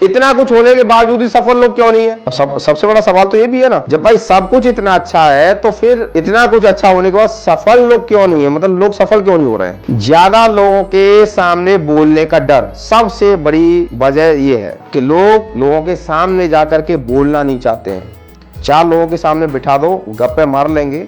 इतना कुछ होने के बावजूद भी सफल लोग क्यों नहीं है? सबसे बड़ा सवाल तो ये भी है ना, जब भाई सब कुछ इतना अच्छा है तो फिर इतना कुछ अच्छा होने के बाद सफल लोग क्यों नहीं है? मतलब लोग सफल क्यों नहीं हो रहे हैं? ज्यादा लोगों के सामने बोलने का डर, सबसे बड़ी वजह ये है कि लोगों के सामने जाकर के बोलना नहीं चाहते हैं। 4 लोगों के सामने बिठा दो, गप्पे मार लेंगे,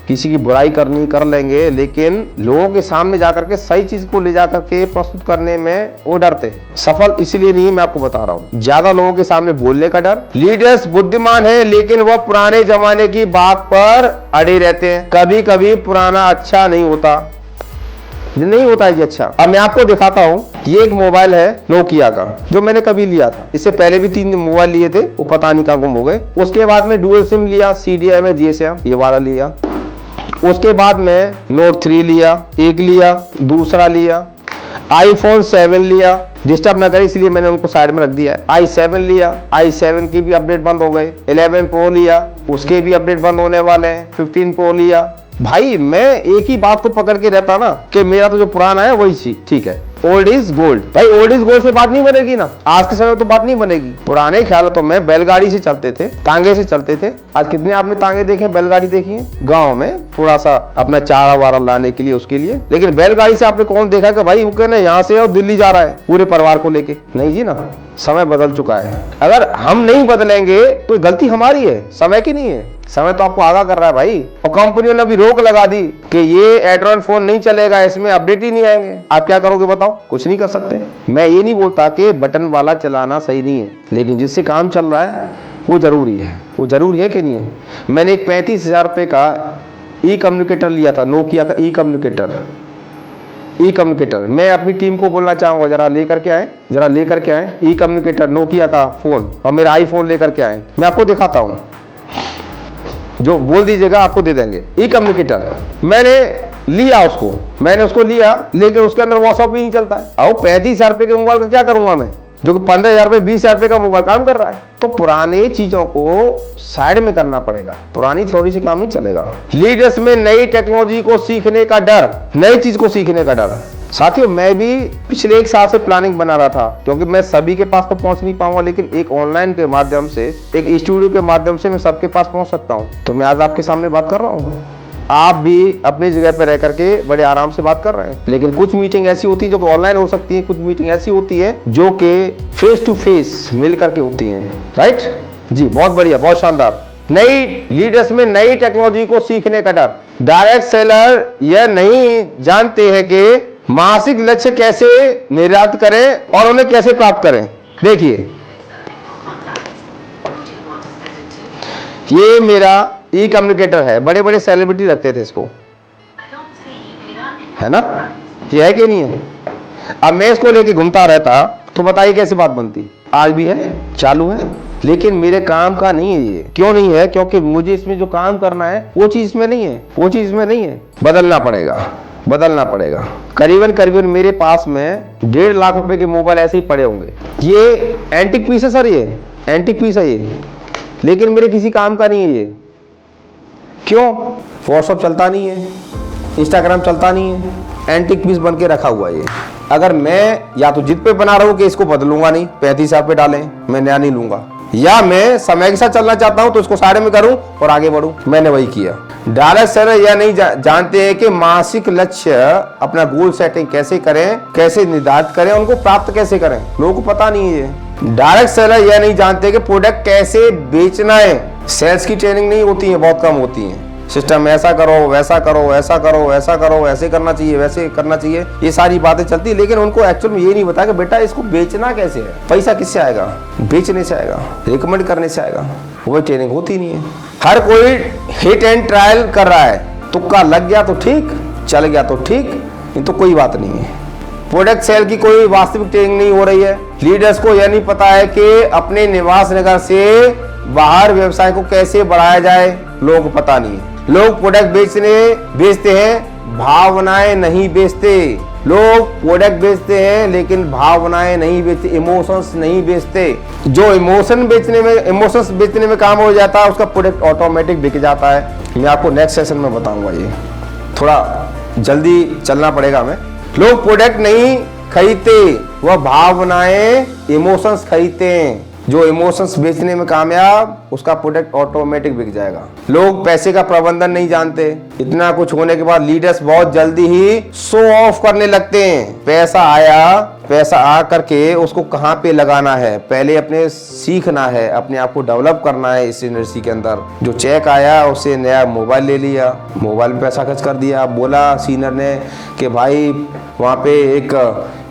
किसी की बुराई करनी कर लेंगे, लेकिन लोगों के सामने जाकर के सही चीज को ले जाकर के प्रस्तुत करने में वो डरते हैं। सफल इसलिए नहीं, मैं आपको बता रहा हूँ, ज्यादा लोगों के सामने बोलने का डर। लीडर्स बुद्धिमान है लेकिन वह पुराने जमाने की बात पर अड़े रहते हैं। कभी कभी पुराना अच्छा नहीं होता है जी अच्छा। अब मैं आपको दिखाता हूँ, ये एक मोबाइल है नोकिया का, जो मैंने कभी लिया था। इससे पहले भी 3 मोबाइल लिए थे, वो पता नहीं कहाँ गुम हो गए। उसके बाद में डुअल सिम लिया, CDMA GSM ये वाला लिया। उसके बाद में नोट 3 लिया, एक लिया, दूसरा लिया, iPhone 7 लिया, डिस्टर्ब ना करे इसलिए मैंने उनको साइड में रख दिया है। i7 लिया, i7 की भी अपडेट बंद हो गए। 11 Pro लिया, उसके भी अपडेट बंद होने वाले हैं। 15 Pro लिया। भाई मैं एक ही बात को पकड़ के रहता ना कि मेरा तो जो पुराना है वही चीज ठीक है। ओल्ड इज गोल्ड, भाई ओल्ड इज गोल्ड से बात नहीं बनेगी ना, आज के समय में तो बात नहीं बनेगी। पुराने ख्याल तो में बैलगाड़ी से चलते थे, तांगे से चलते थे। आज कितने आपने तांगे देखे, बैलगाड़ी देखी है गाँव में, थोड़ा सा अपना चारा वारा लाने के लिए, उसके लिए। लेकिन बैलगाड़ी से आपने कौन देखा कि भाई वो कहना यहाँ से और दिल्ली जा रहा है पूरे परिवार को लेके? नहीं जी ना, समय बदल चुका है। अगर हम नहीं बदलेंगे तो गलती हमारी है, समय की नहीं है। समय तो आपको आगाह कर रहा है भाई, और कंपनियों ने भी रोक लगा दी कि ये एंड्रॉइड फोन नहीं चलेगा, इसमें अपडेट ही नहीं आएंगे। आप क्या करोगे बताओ? कुछ नहीं कर सकते। मैं ये नहीं बोलता कि बटन वाला चलाना सही नहीं है, लेकिन जिससे काम चल रहा है वो जरूरी है। वो जरूरी है कि नहीं है? मैंने एक 35,000 रुपए का ई-कम्युनिकेटर लिया था, नोकिया का ई-कम्युनिकेटर। मैं अपनी टीम को बोलना चाहूंगा, जरा लेकर के आए ई-कम्युनिकेटर नोकिया का फोन, और मेरा iPhone लेकर के आए। मैं आपको दिखाता हूँ, जो बोल दीजिएगा आपको दे देंगे। ई-कम्युनिकेटर मैंने उसको लिया, लेकिन उसके अंदर व्हाट्सअप ही नहीं चलता है। और 35,000 रुपए के मोबाइल का क्या करूंगा मैं, जो कि 15,000 रुपए 20,000 रुपए का मोबाइल काम कर रहा है? तो पुराने चीजों को साइड में करना पड़ेगा, पुरानी थोड़ी सी काम नहीं चलेगा। लीडर्स में नई टेक्नोलॉजी को सीखने का डर, नई चीज को सीखने का डर। साथियों मैं भी पिछले 1 साल से प्लानिंग बना रहा था, क्योंकि मैं सभी के पास तो पहुंच नहीं पाऊंगा, लेकिन एक ऑनलाइन के माध्यम से, एक स्टूडियो के माध्यम से मैं सबके पास पहुंच सकता हूं। तो मैं आज आपके सामने बात कर रहा हूं, आप भी अपनी जगह पर रह करके बड़े आराम से बात कर रहे हैं। लेकिन कुछ मीटिंग ऐसी होती है जो ऑनलाइन हो सकती है, कुछ मीटिंग ऐसी होती है जो कि फेस टू फेस मिल करके होती है। राइट जी, बहुत बढ़िया, बहुत शानदार। नई लीडर्स में नई टेक्नोलॉजी को सीखने का डर। डायरेक्ट सेलर यह नहीं जानते हैं कि मासिक लक्ष्य कैसे निर्धारित करें और उन्हें कैसे प्राप्त करें। देखिए ये मेरा ई-कम्युनिकेटर है, बड़े बड़े सेलिब्रिटी रखते थे इसको, है ना? ये है कि नहीं है? अब मैं इसको लेके घूमता रहता तो बताइए कैसी बात बनती। आज भी है, चालू है, लेकिन मेरे काम का नहीं है ये। क्यों नहीं है? क्योंकि मुझे इसमें जो काम करना है वो चीज इसमें नहीं है, बदलना पड़ेगा। करीबन मेरे पास में 1.5 लाख रुपए के मोबाइल ऐसे ही पड़े होंगे। ये एंटिक पीस है सर, ये एंटिक पीस है ये, लेकिन मेरे किसी काम का नहीं है ये। क्यों? व्हाट्सअप चलता नहीं है, इंस्टाग्राम चलता नहीं है, एंटिक पीस बन के रखा हुआ है ये। अगर मैं या तो जिद पे बना रहा हूं कि इसको बदलूंगा नहीं, 35,000 पे डालें, मैं नया नहीं लूंगा, या मैं समय के साथ चलना चाहता हूं तो इसको साइड में करूं और आगे बढ़ूं, मैंने वही किया। डायरेक्ट सेलर यह नहीं जानते हैं कि मासिक लक्ष्य, अपना गोल सेटिंग कैसे करें, कैसे निर्धारित करें, उनको प्राप्त कैसे करें, लोगों को पता नहीं है। डायरेक्ट सेलर यह नहीं जानते कि प्रोडक्ट कैसे बेचना है। सेल्स की ट्रेनिंग नहीं होती है, बहुत कम होती है। सिस्टम ऐसा करो, वैसा करो, ऐसा करो, ऐसा करो, ऐसे करना चाहिए, वैसे करना चाहिए, ये सारी बातें चलती है, लेकिन उनको एक्चुअल में ये नहीं बताया कि बेटा इसको बेचना कैसे है। पैसा किससे आएगा? बेचने से आएगा, रिकमेंड करने से आएगा। वो ट्रेनिंग होती नहीं है। हर कोई हिट एंड ट्रायल कर रहा है, तुक्का लग गया तो ठीक, चल गया तो ठीक, नहीं तो कोई बात नहीं है। प्रोडक्ट सेल की कोई वास्तविक ट्रेनिंग नहीं हो रही है। लीडर्स को यह नहीं पता है कि अपने निवास नगर से बाहर व्यवसाय को कैसे बढ़ाया जाए, लोगों को पता नहीं है। लोग प्रोडक्ट बेचते हैं, भावनाएं नहीं बेचते। लोग प्रोडक्ट बेचते हैं लेकिन भावनाएं नहीं बेचते, इमोशंस नहीं बेचते। जो इमोशंस बेचने में काम हो जाता है, उसका प्रोडक्ट ऑटोमेटिक बिक जाता है। मैं आपको नेक्स्ट सेशन में बताऊंगा, ये थोड़ा जल्दी चलना पड़ेगा हमें। लोग प्रोडक्ट नहीं खरीदते, वह भावनाएं इमोशंस खरीदते हैं। जो इमोशंस बेचने में कामयाब, उसका प्रोडक्ट ऑटोमेटिक बिक जाएगा। लोग पैसे का प्रबंधन नहीं जानते। इतना कुछ होने के बाद लीडर्स बहुत जल्दी ही शो ऑफ करने लगते हैं। पैसा आया, पैसा आ करके उसको कहाँ पे लगाना है, पहले अपने सीखना है, अपने आप को डेवलप करना है इस इंडस्ट्री के अंदर। जो चेक आया उससे नया मोबाइल ले लिया, मोबाइल में पैसा खर्च कर दिया। बोला सीनियर ने कि भाई वहाँ पे एक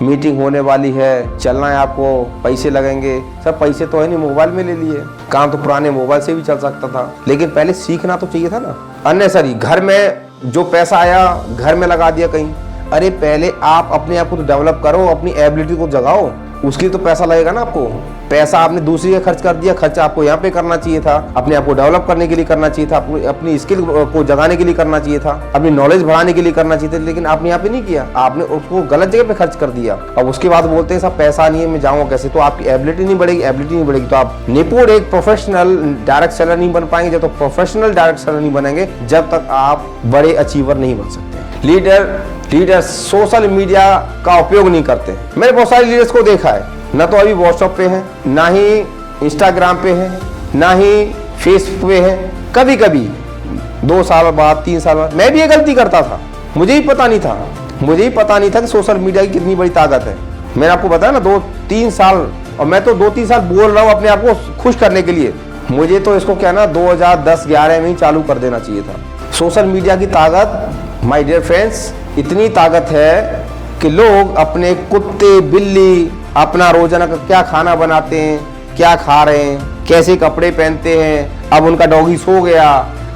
मीटिंग होने वाली है, चलना है आपको, पैसे लगेंगे। सब पैसे तो है नहीं, मोबाइल में ले लिए। काम तो पुराने मोबाइल से भी चल सकता था, लेकिन पहले सीखना तो चाहिए था ना। अननेसेसरी घर में जो पैसा आया घर में लगा दिया कहीं। अरे पहले आप अपने आप को तो डेवलप करो, अपनी एबिलिटी को जगाओ, उसके लिए तो पैसा लगेगा ना आपको। पैसा आपने दूसरी का खर्च कर दिया, खर्च आपको यहाँ पे करना चाहिए था, अपने आप को डेवलप करने के लिए करना चाहिए था, अपनी स्किल को जगाने के लिए करना चाहिए था, अपनी नॉलेज बढ़ाने के लिए करना चाहिए था, लेकिन आपने यहाँ पे नहीं किया, आपने उसको गलत जगह पे खर्च कर दिया। अब उसके बाद बोलते हैं सब पैसा नहीं है, मैं जाऊँगा कैसे? तो आपकी एबिलिटी नहीं बढ़ेगी, एबिलिटी नहीं बढ़ेगी तो आप निपुण एक प्रोफेशनल डायरेक्ट सेलर नहीं बन पाएंगे। जब तक प्रोफेशनल डायरेक्ट सेलर नहीं बनेंगे, जब तक आप बड़े अचीवर नहीं बन सकते। लीडर सोशल मीडिया का उपयोग नहीं करते। मैंने बहुत सारे लीडर्स को देखा है, ना तो अभी व्हाट्सएप पे है, ना ही इंस्टाग्राम पे है, ना ही फेसबुक पे है। कभी कभी 2 साल बाद 3 साल बाद मैं भी ये गलती करता था, मुझे ही पता नहीं था कि सोशल मीडिया की कितनी बड़ी ताकत है। मैंने आपको बताया ना 2-3 साल, और मैं तो 2-3 साल बोल रहा हूँ अपने आप को खुश करने के लिए। मुझे तो इसको क्या ना 2010-11 में ही चालू कर देना चाहिए था। सोशल मीडिया की ताकत माय डियर फ्रेंड्स इतनी ताकत है कि लोग अपने कुत्ते बिल्ली अपना रोजाना का क्या खाना बनाते हैं, क्या खा रहे हैं, कैसे कपड़े पहनते हैं। अब उनका डॉगी सो गया,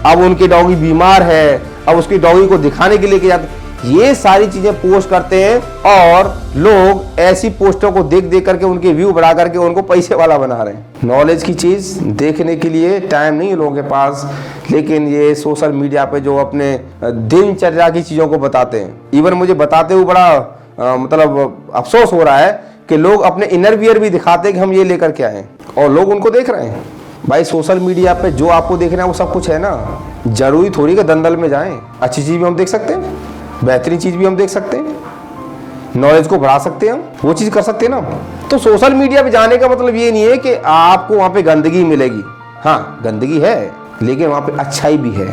अब उनकी डॉगी बीमार है, अब उसकी डॉगी को दिखाने के लिए जाते, ये सारी चीजें पोस्ट करते हैं। और लोग ऐसी पोस्टों को देख देख करके उनके व्यू बढ़ा करके उनको पैसे वाला बना रहे हैं। नॉलेज की चीज देखने के लिए टाइम नहीं है लोगों के पास, लेकिन ये सोशल मीडिया पे जो अपने दिनचर्या की चीजों को बताते हैं, इवन मुझे बताते हुए बड़ा मतलब अफसोस हो रहा है कि लोग अपने इनर वियर भी दिखाते हैं कि हम ये लेकर के आए और लोग उनको देख रहे हैं। भाई सोशल मीडिया पे जो आपको देखना है वो सब कुछ है ना, जरूरी थोड़ी कि दंदल में जाएं। अच्छी चीज भी हम देख सकते हैं, बेहतरीन चीज भी हम देख सकते हैं, नॉलेज को बढ़ा सकते हैं, हम वो चीज कर सकते हैं ना। तो सोशल मीडिया पे जाने का मतलब ये नहीं है कि आपको वहां पे गंदगी मिलेगी। हाँ गंदगी है, लेकिन वहां पे अच्छाई भी है,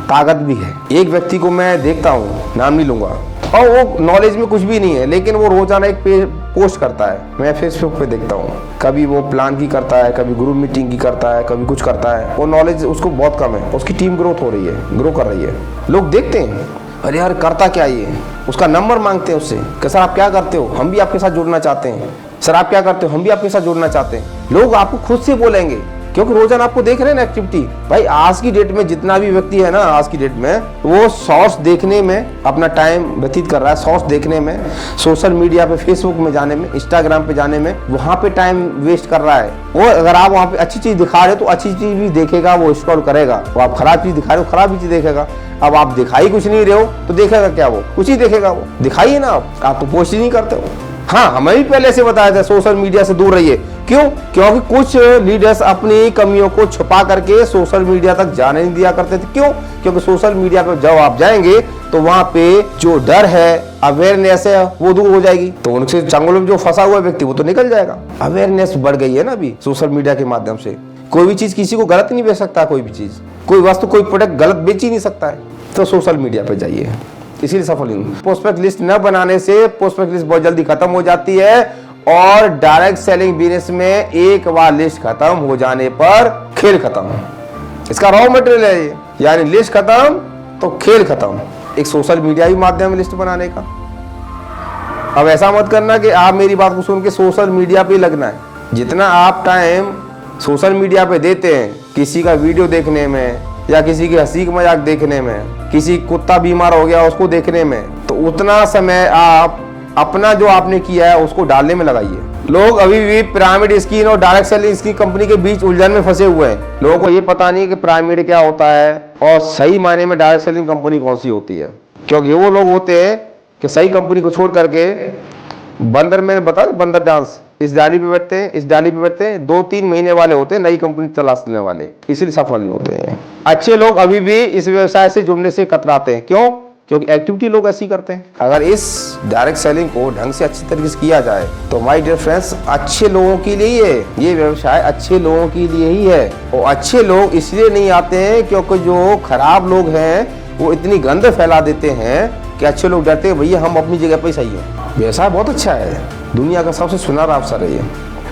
ताकत भी है। एक व्यक्ति को मैं देखता हूँ, नाम नहीं लूंगा, और वो नॉलेज में कुछ भी नहीं है, लेकिन वो रोजाना एक पोस्ट करता है। मैं फेसबुक पे देखता हूँ, कभी वो प्लान की करता है, कभी ग्रुप मीटिंग की करता है, कभी कुछ करता है। वो नॉलेज उसको बहुत कम है, उसकी टीम ग्रो कर रही है। लोग देखते हैं, अरे यार करता क्या ये, उसका नंबर मांगते हैं उससे कि सर आप क्या करते हो, हम भी आपके साथ जुड़ना चाहते हैं, सर आप क्या करते हो, हम भी आपके साथ जुड़ना चाहते हैं। लोग आपको खुद से बोलेंगे, क्योंकि रोजाना आपको देख रहे हैं ना एक्टिविटी। भाई आज की डेट में जितना भी व्यक्ति है ना, आज की डेट में वो शॉर्ट्स देखने में अपना टाइम व्यतीत कर रहा है, शॉर्ट्स देखने में, सोशल मीडिया पे फेसबुक में जाने में, इंस्टाग्राम पे जाने में, वहां पे टाइम वेस्ट कर रहा है। वो अगर आप वहां पे अच्छी चीज दिखा रहे हो तो अच्छी चीज भी देखेगा, वो स्क्रॉल करेगा। वो आप खराब चीज दिखा रहे हो, खराब चीज देखेगा। अब आप दिखाई कुछ नहीं रहे हो तो देखेगा क्या? वो कुछ ही देखेगा। वो दिखाइए ना, आप तो पोस्ट ही नहीं करते हो। हाँ हमें भी पहले से बताया था सोशल मीडिया से दूर रहिए। क्यों? क्योंकि कुछ लीडर्स अपनी कमियों को छुपा करके सोशल मीडिया तक जाने नहीं दिया करते थे। क्यों? क्योंकि सोशल मीडिया पे जब आप जाएंगे तो वहां पे जो डर है, अवेयरनेस है, वो दूर हो जाएगी। तो उनसे चंगुल में जो फंसा हुआ व्यक्ति वो तो निकल जाएगा। अवेयरनेस बढ़ गई है ना अभी सोशल मीडिया के माध्यम से। कोई भी चीज किसी को गलत नहीं बेच सकता, कोई भी चीज, कोई वस्तु, कोई प्रोडक्ट गलत बेच ही नहीं सकता है। तो सोशल मीडिया पे जाइए, इसीलिए सफल हूं। प्रोस्पेक्ट लिस्ट न बनाने से प्रोस्पेक्ट लिस्ट बहुत जल्दी खत्म हो जाती है, और डायरेक्ट सेलिंग बिजनेस में एक बार लिस्ट खत्म हो जाने पर खेल खत्म। इसका रॉ मटेरियल है ये, यानी लिस्ट खत्म तो खेल खत्म। एक सोशल मीडिया ही माध्यम है लिस्ट बनाने का। अब ऐसा मत करना कि आप मेरी बात को सुन के सोशल मीडिया पे लगना है। जितना आप टाइम सोशल मीडिया पे देते हैं किसी का वीडियो देखने में, या किसी की हंसी मजाक देखने में, किसी कुत्ता बीमार हो गया उसको देखने में, तो उतना समय आप अपना जो आपने किया है उसको डालने में लगाइए। लोग अभी भी पिरामिड स्कीम और डायरेक्ट सेलिंग स्कीम कंपनी के बीच उलझन में फंसे हुए हैं। लोगों को ये पता नहीं कि पिरामिड क्या होता है और सही मायने में डायरेक्ट सेलिंग कंपनी कौन सी होती है। क्योंकि वो लोग होते हैं कि सही कंपनी को छोड़ करके बंदर में बता बंदर डांस, इस डाली पे बैठते हैं, इस डाली पे बैठते हैं, 2-3 महीने वाले होते हैं नई कंपनी तलाशने वाले, इसलिए सफल नहीं होते हैं। अच्छे लोग अभी भी इस व्यवसाय से जुड़ने से कतराते हैं। क्यों? क्योंकि एक्टिविटी लोग ऐसी करते हैं। अगर इस डायरेक्ट सेलिंग को ढंग से अच्छी तरीके से किया जाए तो माय डियर फ्रेंड्स, अच्छे लोगों के लिए ही है ये व्यवसाय, अच्छे लोगों के लिए ही है। और अच्छे लोग इसलिए नहीं आते हैं क्योंकि जो खराब लोग हैं वो इतनी गंद फैला देते हैं कि अच्छे लोग डरते हैं भैया हम अपनी जगह पे सही है। व्यवसाय बहुत अच्छा है, दुनिया का सबसे सुनहरा अवसर है ये।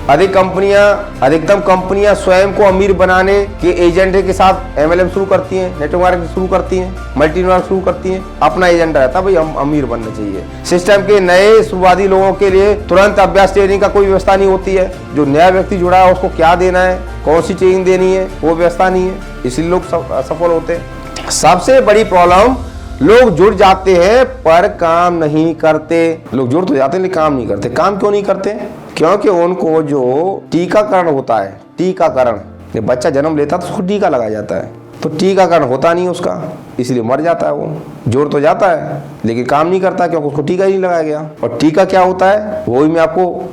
अधिकतम कंपनियां स्वयं को अमीर बनाने के एजेंडे के साथ MLM शुरू करती हैं, नेटवर्क मार्केटिंग शुरू करती हैं, मल्टीनेटवर्क शुरू करती हैं। अपना एजेंडा रहता है भाई हम अमीर बनना चाहिए। सिस्टम के नए शुरुआती लोगों के लिए तुरंत अभ्यास ट्रेनिंग का कोई व्यवस्था नहीं होती है। जो नया व्यक्ति जुड़ा है उसको क्या देना है, कौन सी ट्रेनिंग देनी है, वो व्यवस्था नहीं है, इसलिए लोग असफल होते हैं। सबसे बड़ी प्रॉब्लम, लोग जुड़ जाते हैं पर काम नहीं करते। लोग जुड़ तो जाते हैं लेकिन काम नहीं करते। काम क्यों नहीं करते? क्योंकि उनको जो टीकाकरण होता है, टीकाकरण, जब बच्चा जन्म लेता है तो उसको टीका लगाया जाता है, तो टीकाकरण होता नहीं उसका, इसलिए मर जाता है। वो जुड़ तो जाता है लेकिन काम नहीं करता क्योंकि उसको टीका ही नहीं लगाया गया। और टीका क्या होता है वो भी मैं आपको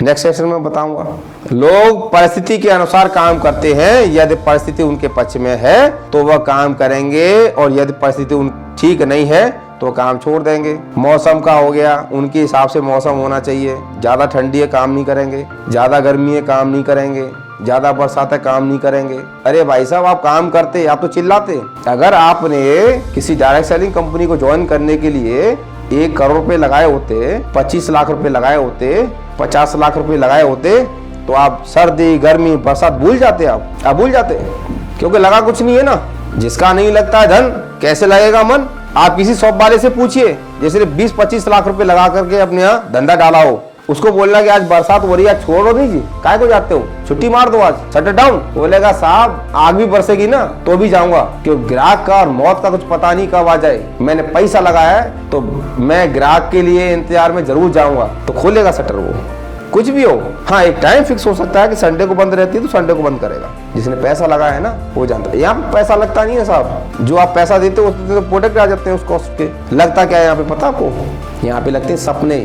नेक्स्ट सेशन में बताऊंगा। लोग परिस्थिति के अनुसार काम करते हैं। यदि परिस्थिति उनके पक्ष में है तो वह काम करेंगे और यदि परिस्थिति ठीक नहीं है तो काम छोड़ देंगे। मौसम का हो गया, उनके हिसाब से मौसम होना चाहिए। ज्यादा ठंडी है काम नहीं करेंगे, ज्यादा गर्मी है काम नहीं करेंगे, ज्यादा बरसात है काम नहीं करेंगे। अरे भाई साहब आप काम करते या तो चिल्लाते। अगर आपने किसी डायरेक्ट सेलिंग कंपनी को ज्वाइन करने के लिए 1 करोड़ रुपए लगाए होते, 25 लाख रुपए लगाए होते, 50 लाख रुपए लगाए होते तो आप सर्दी गर्मी बरसात भूल जाते। आप भूल जाते क्योंकि लगा कुछ नहीं है ना। जिसका नहीं लगता है धन कैसे लगेगा मन? आप किसी शॉप वाले से पूछिए जैसे 20-25 लाख रुपए लगा करके अपने यहाँ धंधा डाला हो, उसको बोलना कि आज बरसात हो रही है छोड़ो नहीं जी, काहे को जाते हो, छुट्टी मार दो आज, शटर डाउन। बोलेगा साहब आग भी बरसेगी ना तो भी जाऊंगा, क्योंकि ग्राहक का और मौत का कुछ पता नहीं कब आ जाए। मैंने पैसा लगाया है तो मैं ग्राहक के लिए इंतजार में जरूर जाऊंगा। तो खोलेगा शटर वो, कुछ भी हो। हाँ एक टाइम फिक्स हो सकता है कि संडे को बंद रहती है तो संडे को बंद करेगा। जिसने पैसा लगाया है ना वो जानता है। यहाँ पे पैसा लगता नहीं है साहब, जो आप पैसा देते हो उसमें तो प्रोडक्ट आ जाते हैं उस कॉस्ट के। लगता क्या है यहाँ पे पता आपको? यहाँ पे लगते हैं सपने,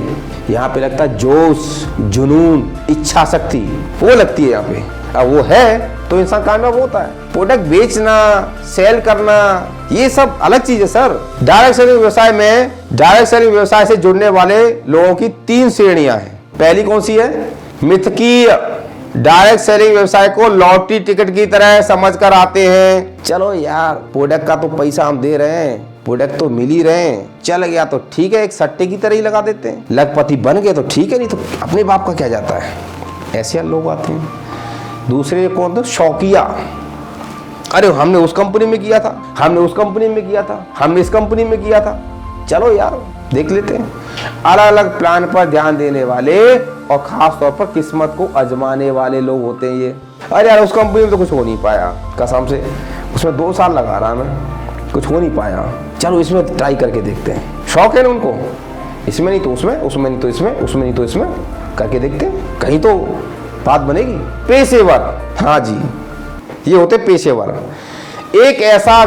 यहाँ पे लगता है जोश, जुनून, इच्छा शक्ति, वो लगती है यहाँ पे। अब वो है तो इंसान कामयाब होता है। प्रोडक्ट बेचना, सेल करना ये सब अलग चीज है सर। डायरेक्ट सेलिंग व्यवसाय में, डायरेक्ट सेलिंग व्यवसाय से जुड़ने वाले लोगों की 3 श्रेणियां हैं। पहली कौन सी है? मिथकीय। डायरेक्ट सेलिंग व्यवसाय को लॉटरी टिकट की तरह समझकर आते हैं। चलो यार प्रोडक्ट का तो पैसा हम दे रहे हैं, प्रोडक्ट तो मिल ही रहे हैं, चल गया तो ठीक है, एक सट्टे की तरह ही लगा देते हैं। लखपति बन गए तो ठीक है, नहीं तो अपने बाप का क्या जाता है। ऐसे लोग आते हैं। दूसरे कौन थे? शौकिया। अरे हमने उस कंपनी में किया था, हमने उस कंपनी में किया था, हमने इस कंपनी में किया था, चलो यार देख लेते हैं। अलग अलग प्लान पर ध्यान देने वाले और खास तौर पर किस्मत को आजमाने वाले लोग होते हैं ये। अरे यार उस कंपनी में तो कुछ हो नहीं पाया, कसम से उसमें 2 साल लगा रहा मैं, कुछ हो नहीं पाया, चलो इसमें ट्राई करके देखते हैं। शौक है ना उनको, इसमें नहीं तो उसमें, उसमें नहीं तो इसमें, उसमें नहीं तो इसमें, करके देखते हैं कहीं तो बात बनेगी। पेशेवर, हाँ जी ये होते पेशेवर। एक ऐसा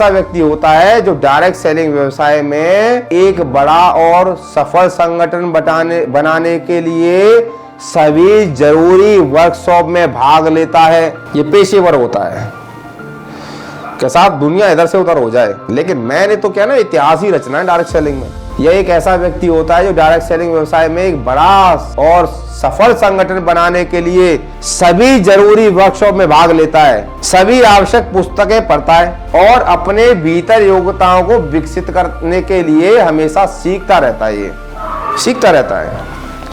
व्यक्ति होता है जो डायरेक्ट सेलिंग व्यवसाय में एक बड़ा और सफल संगठन बनाने के लिए सभी जरूरी वर्कशॉप में भाग लेता है। ये पेशेवर होता है कि साहब दुनिया इधर से उधर हो जाए, लेकिन मैंने तो क्या ना इतिहास ही रचना है डायरेक्ट सेलिंग में। यह एक ऐसा व्यक्ति होता है जो डायरेक्ट सेलिंग व्यवसाय में एक बड़ा और सफल संगठन बनाने के लिए सभी जरूरी वर्कशॉप में भाग लेता है, सभी आवश्यक पुस्तकें पढ़ता है और अपने भीतर योग्यताओं को विकसित करने के लिए हमेशा सीखता रहता है। ये सीखता रहता है,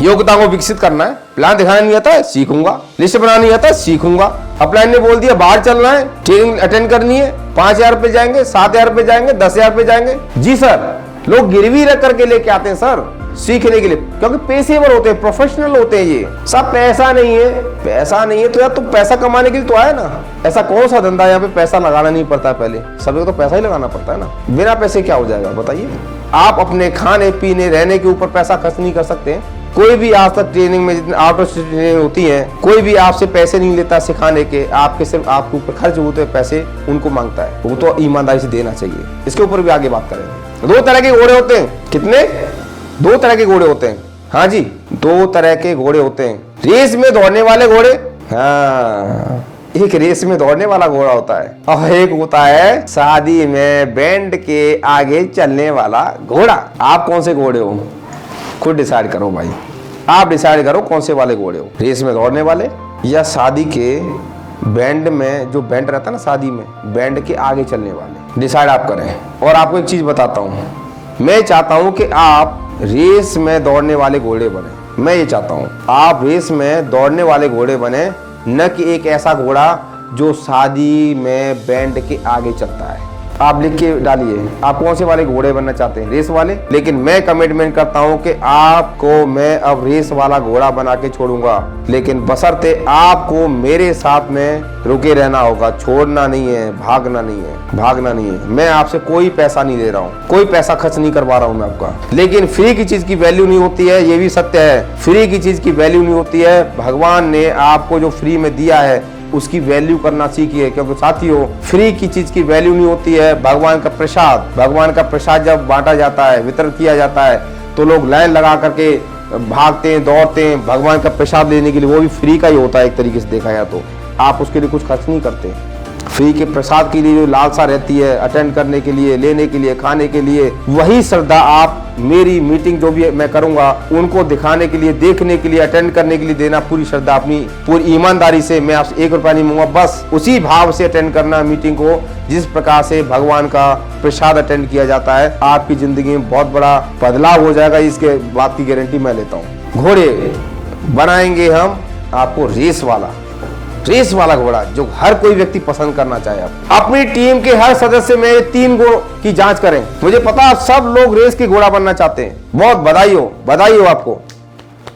योग्यता को विकसित करना है। प्लान दिखाना नहीं आता है, सीखूंगा। लिस्ट बनाना नहीं आता है, सीखूंगा। अपलाइन ने बोल दिया बाहर चलना है, ट्रेनिंग अटेंड करनी है, 5,000 रुपए जाएंगे, 7,000 रुपए जाएंगे, 10,000 रुपए जाएंगे। जी सर, लोग गिरवी रख करके लेके आते हैं सर सीखने के लिए, क्योंकि पेशेवर होते हैं, प्रोफेशनल होते हैं। ये सब पैसा नहीं है तो यार तुम पैसा कमाने के लिए तो आए ना। ऐसा कौन सा धंधा यहाँ पे पैसा लगाना नहीं पड़ता है? पहले सभी को तो पैसा ही लगाना पड़ता है ना। बिना पैसे क्या हो जाएगा बताइए? आप अपने खाने पीने रहने के ऊपर पैसा खर्च नहीं कर सकते। कोई भी आज तक ट्रेनिंग में, जितनी आउट ऑफ ट्रेनिंग होती है, कोई भी आपसे पैसे नहीं लेता सिखाने के, आपके सिर्फ आपके ऊपर खर्च होते हैं पैसे उनको मांगता है, वो तो ईमानदारी से देना चाहिए। इसके ऊपर भी आगे बात करेंगे। 2 तरह के घोड़े होते हैं। कितने? 2 तरह के घोड़े होते हैं। हाँ जी 2 तरह के घोड़े होते हैं। रेस में दौड़ने वाले घोड़े, हाँ एक रेस में दौड़ने वाला घोड़ा होता है और एक होता है शादी में बैंड के आगे चलने वाला घोड़ा। आप कौन से घोड़े हो? खुद डिसाइड करो भाई, आप डिसाइड करो कौन से वाले घोड़े हो, रेस में दौड़ने वाले या शादी के बैंड में, जो बैंड रहता है ना शादी में, बैंड के आगे चलने वाले। डिसाइड आप करें। और आपको एक चीज बताता हूँ, मैं चाहता हूँ कि आप रेस में दौड़ने वाले घोड़े बने। मैं ये चाहता हूँ आप रेस में दौड़ने वाले घोड़े बने, न कि एक ऐसा घोड़ा जो शादी में बैंड के आगे चलता है। आप लिख के डालिए आप कौन से वाले घोड़े बनना चाहते हैं, रेस वाले। लेकिन मैं कमिटमेंट करता हूं कि आपको मैं अब रेस वाला घोड़ा बना के छोड़ूंगा, लेकिन बशर्ते आपको मेरे साथ में रुके रहना होगा, छोड़ना नहीं है, भागना नहीं है, भागना नहीं है। मैं आपसे कोई पैसा नहीं दे रहा हूँ, कोई पैसा खर्च नहीं करवा रहा हूँ मैं आपका। लेकिन फ्री की चीज की वैल्यू नहीं होती है, ये भी सत्य है। फ्री की चीज की वैल्यू नहीं होती है। भगवान ने आपको जो फ्री में दिया है उसकी वैल्यू करना सीखिए, क्योंकि साथियों फ्री की चीज की वैल्यू नहीं होती है। भगवान का प्रसाद जब बांटा जाता है, वितरण किया जाता है, तो लोग लाइन लगा करके भागते हैं, दौड़ते हैं भगवान का प्रसाद लेने के लिए। वो भी फ्री का ही होता है एक तरीके से देखा जाए तो। आप उसके लिए कुछ खर्च नहीं करते। फ्री के प्रसाद के लिए जो लालसा रहती है, अटेंड करने के लिए, लेने के लिए, खाने के लिए, वही श्रद्धा आप मेरी मीटिंग जो भी मैं करूंगा उनको दिखाने के लिए, देखने के लिए, अटेंड करने के लिए देना। पूरी श्रद्धा, अपनी पूरी ईमानदारी से। मैं आपसे 1 रुपया नहीं मांगूंगा, बस उसी भाव से अटेंड करना मीटिंग को जिस प्रकार से भगवान का प्रसाद अटेंड किया जाता है। आपकी जिंदगी में बहुत बड़ा बदलाव हो जाएगा, इसके बात की गारंटी मैं लेता हूँ। घोड़े बनाएंगे हम आपको रेस वाला घोड़ा जो हर कोई व्यक्ति पसंद करना चाहे। अपनी टीम के हर सदस्य में 3 गुण की जांच करें। मुझे पता आप सब लोग रेस के घोड़ा बनना चाहते हैं, बहुत बधाई हो आपको,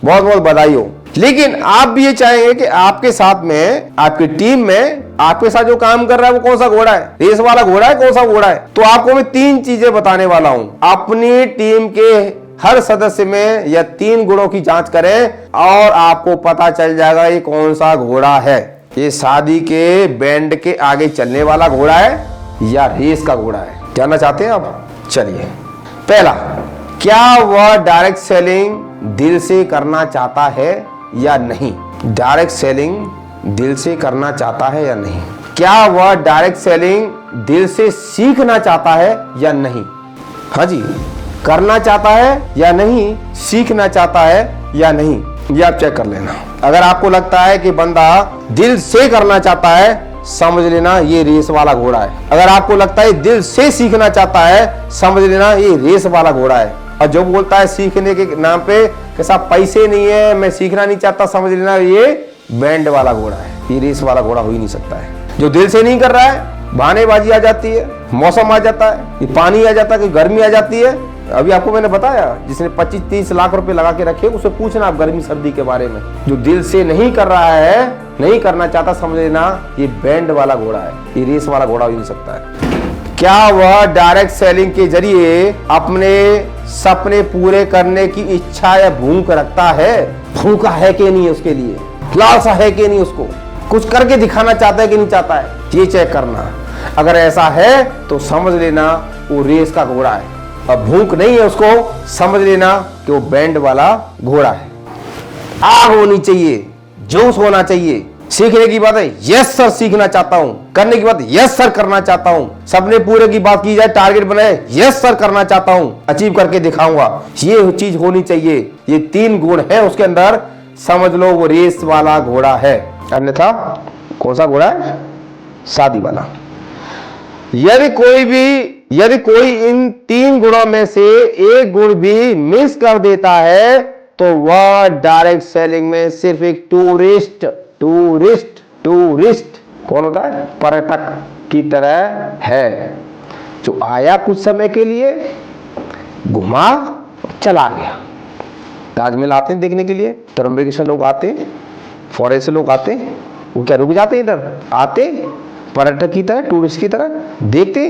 बहुत बहुत बधाई हो। लेकिन आप भी ये चाहेंगे कि आपके साथ में, आपकी टीम में, आपके साथ जो काम कर रहा है वो कौन सा घोड़ा है, रेस वाला घोड़ा है, कौन सा घोड़ा है। तो आपको मैं 3 चीजें बताने वाला हूं। अपनी टीम के हर सदस्य में यह 3 गुणों की जांच करें और आपको पता चल जाएगा ये कौन सा घोड़ा है। ये शादी के बैंड के आगे चलने वाला घोड़ा है या रेस का घोड़ा है। जानना चाहते हैं आप? चलिए, पहला, क्या वह डायरेक्ट सेलिंग दिल से करना चाहता है या नहीं? डायरेक्ट सेलिंग दिल से करना चाहता है या नहीं? क्या वह डायरेक्ट सेलिंग दिल से सीखना चाहता है या नहीं? हाँ जी, करना चाहता है या नहीं, सीखना चाहता है या नहीं, ये आप चेक कर लेना। अगर आपको लगता है कि बंदा दिल से करना चाहता है, समझ लेना ये रेस वाला घोड़ा है। अगर आपको लगता है दिल से सीखना चाहता है, समझ लेना ये रेस वाला घोड़ा है। और जो बोलता है सीखने के नाम पे कैसा पैसे नहीं है, मैं सीखना नहीं चाहता, समझ लेना ये बैंड वाला घोड़ा है। ये रेस वाला घोड़ा हो ही नहीं सकता है। जो दिल से नहीं कर रहा है, बहानेबाजी आ जाती है, मौसम आ जाता है, ये पानी आ जाता है, गर्मी आ जाती है। अभी आपको मैंने बताया, जिसने 25-30 लाख रुपए लगा के रखे, उसे पूछना आप गर्मी सर्दी के बारे में। जो दिल से नहीं कर रहा है, नहीं करना चाहता, समझ लेना ये बैंड वाला घोड़ा है, ये रेस वाला घोड़ा हो नहीं सकता है। क्या वह डायरेक्ट सेलिंग के जरिए अपने सपने पूरे करने की इच्छा या भूख रखता है? भूखा है कि नहीं, उसके लिए लालसा है कि नहीं, उसको कुछ करके दिखाना चाहता है कि नहीं चाहता है, ये चेक करना। अगर ऐसा है तो समझ लेना वो रेस का घोड़ा है। अब भूख नहीं है उसको, समझ लेना कि वो बैंड वाला घोड़ा है। आग होनी चाहिए, जोश होना चाहिए। सीखने की बात है, यस सर सीखना चाहता हूं। करने की बात, यस सर करना चाहता हूं। सपने पूरे की बात की जाए, टारगेट बनाए, यस सर करना चाहता हूं, अचीव करके दिखाऊंगा, ये चीज होनी चाहिए। ये 3 गुण है उसके अंदर, समझ लो वो रेस वाला घोड़ा है। अन्यथा कौन सा घोड़ा है? शादी वाला। यदि कोई इन 3 गुणों में से एक गुण भी मिस कर देता है तो वह डायरेक्ट सेलिंग में सिर्फ एक टूरिस्ट कौन होता है? पर्यटक की तरह है, जो आया कुछ समय के लिए, घुमा, चला गया। ताजमहल आते हैं देखने के लिए, तरम्बे से लोग आते हैं, फॉरेन से लोग आते हैं, वो क्या रुक जाते हैं इधर? आते पर्यटक की तरह, टूरिस्ट की तरह देखते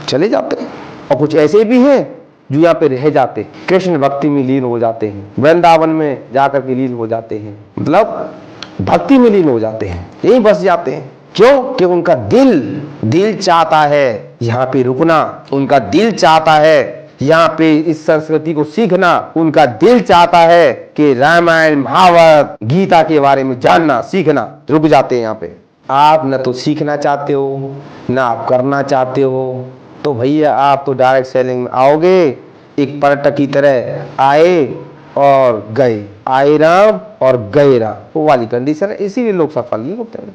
चले जाते हैं। और कुछ ऐसे भी हैं जो यहाँ पे रह जाते, कृष्ण भक्ति में लीन हो जाते हैं, वृंदावन में जाकर के लीन हो जाते हैं, मतलब भक्ति में लीन हो जाते हैं, यहीं बस जाते हैं। क्यों? कि उनका दिल चाहता है यहाँ पे रुकना, उनका दिल चाहता है यहाँ पे इस संस्कृति को सीखना, उनका दिल चाहता है कि रामायण, महाभारत, गीता के बारे में जानना, सीखना, रुक जाते हैं यहाँ पे। आप न तो सीखना चाहते हो ना आप करना चाहते हो, तो भैया आप तो डायरेक्ट सेलिंग में आओगे एक पर्यटक की तरह, आए और गए, आए राम और गए राम, वो वाली कंडीशन है, इसीलिए लोग सफल नहीं होते हैं।